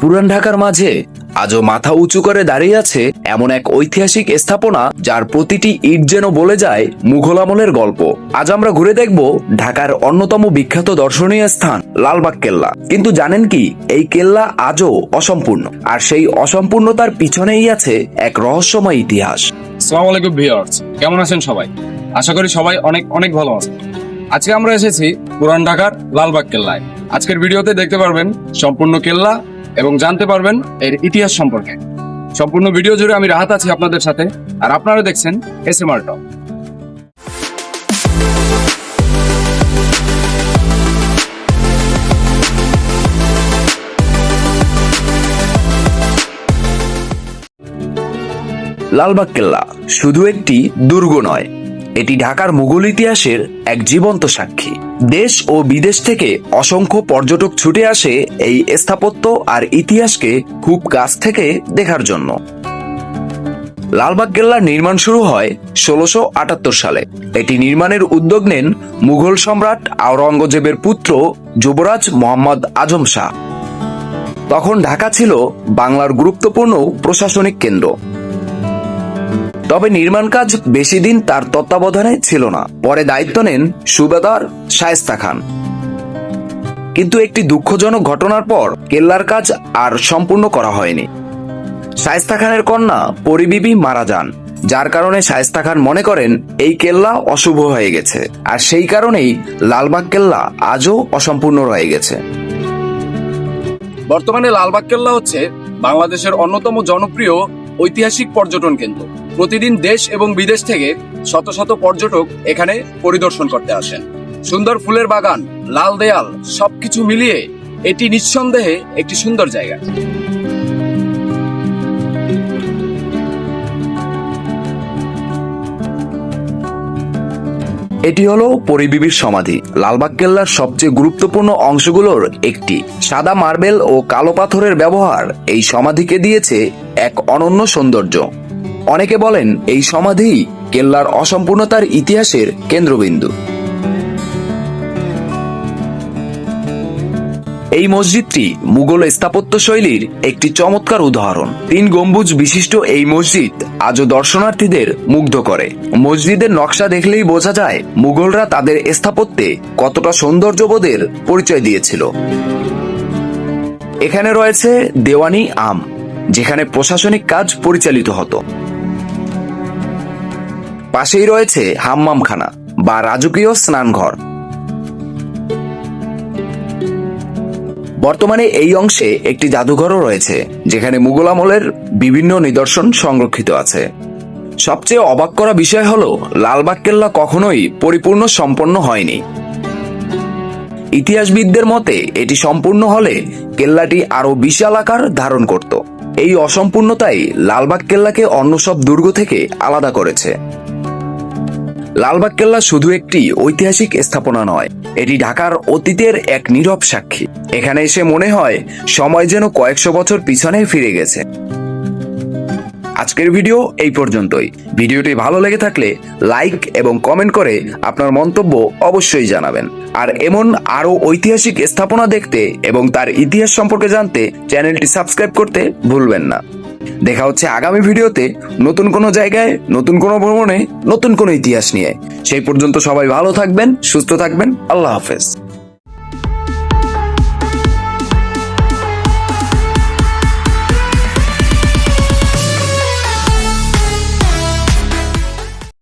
পুরান ঢাকার মাঝে আজও মাথা উঁচু করে দাঁড়িয়ে আছে এমন এক ঐতিহাসিক স্থাপনা যার প্রতিটি ইট যেন বলে যায় মুঘল আমলের গল্প। আজ আমরা ঘুরে দেখব ঢাকার অন্যতম বিখ্যাত দর্শনীয় স্থান লালবাগ কেল্লা। কিন্তু জানেন কি, এই কেল্লা আজও অসম্পূর্ণ, আর সেই অসম্পূর্ণতার পিছনেই আছে এক রহস্যময় ইতিহাস। আসসালামু আলাইকুম ভিউয়ার্স, কেমন আছেন সবাই? আশা করি সবাই অনেক অনেক ভালো আছেন। আজকে আমরা এসেছি পুরান ঢাকার লালবাগ কেল্লায়। আজকের ভিডিওতে দেখতে পারবেন সম্পূর্ণ কেল্লা এবং জানতে পারবেন এর ইতিহাস সম্পর্কে। সম্পূর্ণ ভিডিও জুড়ে আমি রাহাত আছি আপনাদের সাথে, আর আপনারা দেখছেন এসএমআর টক। লালবাগ কেল্লা শুধু একটি দুর্গ নয়, এটি ঢাকার মুঘল ইতিহাসের এক জীবন্ত সাক্ষী। দেশ ও বিদেশ থেকে অসংখ্য পর্যটক ছুটে আসে এই স্থাপত্য আর ইতিহাসকে খুব কাছ থেকে দেখার জন্য। লালবাগ কেল্লার নির্মাণ শুরু হয় ১৬৭৮ সালে। এটি নির্মাণের উদ্যোগ নেন মুঘল সম্রাট আওরঙ্গজেবের পুত্র যুবরাজ মোহাম্মদ আজম শাহ। তখন ঢাকা ছিল বাংলার গুরুত্বপূর্ণ প্রশাসনিক কেন্দ্র। তবে নির্মাণ কাজ বেশি দিন তার তত্ত্বাবধানে ছিল না। পরে দায়িত্ব নেন সুবেদার শায়েস্তা খান। কিন্তু একটি দুঃখজনক ঘটনার পর কেল্লার কাজ আর সম্পূর্ণ করা হয়নি। শায়েস্তা খানের কন্যা পরিবিবি মারা যান, যার কারণে শায়েস্তা খান মনে করেন এই কেল্লা অশুভ হয়ে গেছে, আর সেই কারণেই লালবাগ কেল্লা আজও অসম্পূর্ণ রয়ে গেছে। বর্তমানে লালবাগ কেল্লা হচ্ছে বাংলাদেশের অন্যতম জনপ্রিয় ঐতিহাসিক পর্যটন কেন্দ্র। প্রতিদিন দেশ এবং বিদেশ থেকে শত শত পর্যটক এখানে পরিদর্শন করতে আসেন। সুন্দর ফুলের বাগান, লাল দেয়াল, সবকিছু মিলিয়ে এটি নিঃসন্দেহে একটি সুন্দর জায়গা। এটি হলো পরিবিবির সমাধি। লালবাগ কেল্লার সবচেয়ে গুরুত্বপূর্ণ অংশগুলোর একটি। সাদা মার্বেল ও কালো পাথরের ব্যবহার এই সমাধিকে দিয়েছে এক অনন্য সৌন্দর্য। অনেকে বলেন এই সমাধি কেল্লার অসম্পূর্ণতার ইতিহাসের কেন্দ্রবিন্দু। এই মসজিদটি মুঘল স্থাপত্য শৈলীর একটি চমৎকার উদাহরণ। ৩ গম্বুজ বিশিষ্ট এই মসজিদ আজও দর্শনার্থীদের মুগ্ধ করে। মসজিদের নকশা দেখলেই বোঝা যায় মুঘলরা তাদের স্থাপত্যে কতটা সৌন্দর্যবোধের পরিচয় দিয়েছিল। এখানে রয়েছে দেওয়ানি আম, যেখানে প্রশাসনিক কাজ পরিচালিত হতো। পাশেই রয়েছে হাম্মামখানা বা রাজকীয় স্নানঘর। বর্তমানে এই অংশে একটি জাদুঘরও রয়েছে, যেখানে মুঘল আমলের বিভিন্ন নিদর্শন সংরক্ষিত আছে। সবচেয়ে অবাক করা বিষয় হল লালবাগ কেল্লা কখনোই পরিপূর্ণ সম্পন্ন হয়নি। ইতিহাসবিদদের মতে এটি সম্পূর্ণ হলে কেল্লাটি আরো বিশাল আকার ধারণ করত। এই অসম্পূর্ণতাই লালবাগ কেল্লাকে অন্য সব দুর্গ থেকে আলাদা করেছে। লালবাগ কেল্লা শুধু একটি ঐতিহাসিক স্থাপনা নয়, এটি ঢাকার অতীতের এক নীরব সাক্ষী। এখানে এসে মনে হয় সময় যেন কয়েকশো বছর পিছনে ফিরে গেছে। আজকের ভিডিও এই পর্যন্তই। ভিডিওটি ভালো লেগে থাকলে লাইক এবং কমেন্ট করে আপনার মন্তব্য অবশ্যই জানাবেন। আর এমন আরো ঐতিহাসিক স্থাপনা দেখতে এবং তার ইতিহাস সম্পর্কে জানতে চ্যানেলটি সাবস্ক্রাইব করতে ভুলবেন না। দেখা হচ্ছে আগামী ভিডিওতে নতুন কোনো জায়গায়, নতুন কোনো ভ্রমণে, নতুন কোনো ইতিহাস নিয়ে। সেই পর্যন্ত সবাই ভালো থাকবেন, সুস্থ থাকবেন। আল্লাহ হাফেজ।